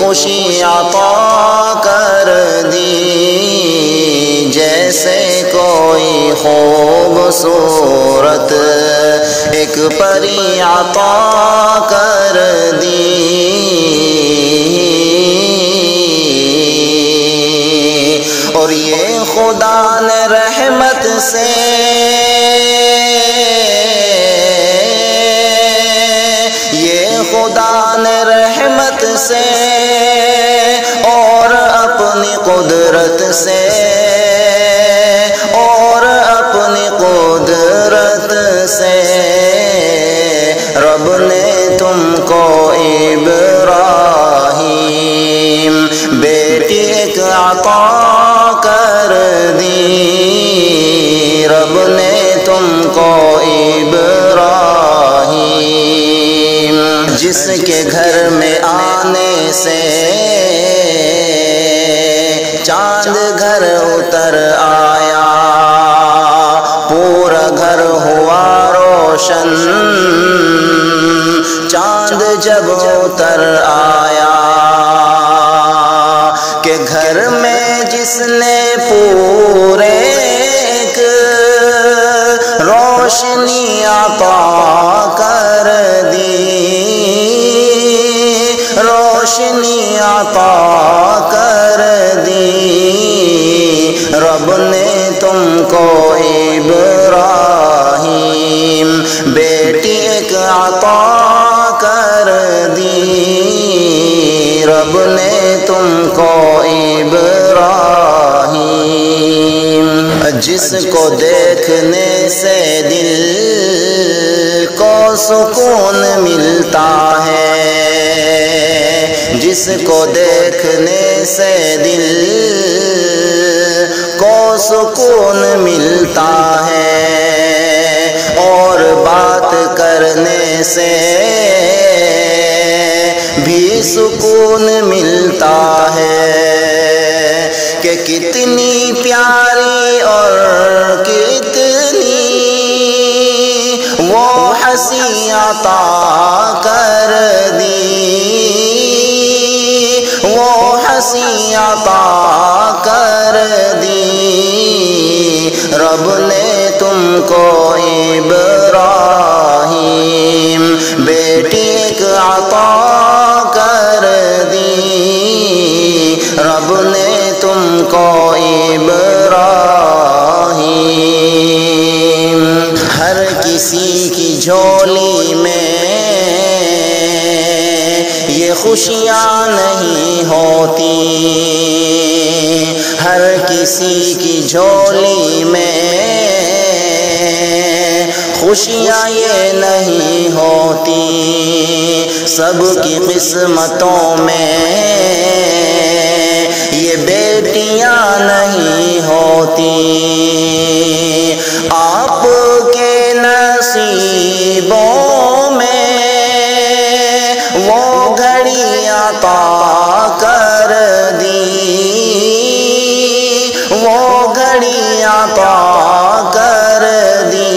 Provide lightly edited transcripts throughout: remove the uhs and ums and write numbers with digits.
خوشی عطا کر دی، جیسے کوئی خوبصورت ایک پری عطا کر دی، اور یہ خدا نے رحمت سے اور اپنی قدرت سے اور اپنی قدرت سے رب نے تم کو ابراہیم بیٹی ایک عطا کر دی، رب نے تم کو ابراہیم جس کے گھر میں آنے سے چاند گھر اتر آیا، پورا گھر ہوا روشن، چاند جب اتر آیا کہ گھر میں جس نے پورے ایک روشنی عطا کر دی، روشنی عطا کر دی، رب نے تم کو ابراہیم بیٹی ایک عطا کر دی، رب نے تم کو ابراہیم جس کو دیکھنے سے دل کو سکون ملتا ہے، جس کو دیکھنے سے دل کو سکون ملتا ہے، اور بات کرنے سے بھی سکون ملتا ہے، کہ کتنی پیاری اور کتنی وہ ہنسی عطا کر دی، وہ ہنسی عطا کر دی، رب نے تم کو ابراہیم بیٹی ایک عطا کر دی، رب نے تم کو ابراہیم ہر کسی کی جھولی میں یہ خوشیاں نہیں ہوتی، ہر کسی کی جھولی میں خوشیاں یہ نہیں ہوتی، سب کی قسمتوں میں یہ بیٹیاں نہیں ہوتی، آپ کے نصیبوں میں وہ گھڑی عطا کر دی، وہ گھڑی عطا کر دی،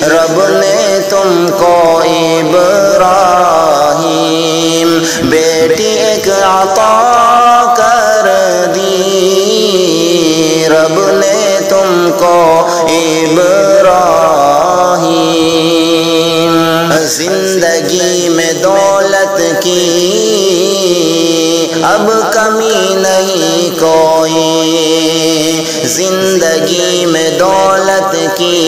رب نے تم کو ابراہیم بیٹی ایک عطا کر دی، رب نے تم کو ابراہیم زندگی میں دولت کی اب کمی نہیں کوئی، زندگی میں دولت کی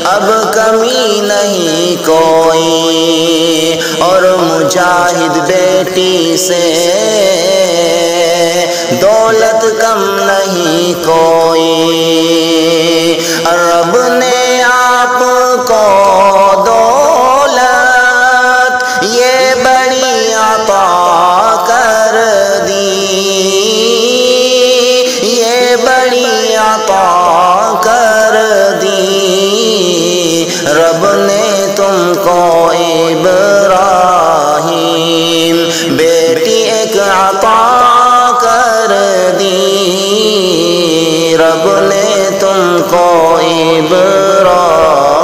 اب کمی نہیں کوئی، اور مجاہد بیٹی سے دولت کم نہیں کوئی، رب نے آپ کو دولت یہ بڑی عطا کر دی، یہ بڑی عطا کر دی، رب نے تم کو ابراہیم بیٹی ایک عطا کر دی، رب نے تم کو ابراہیم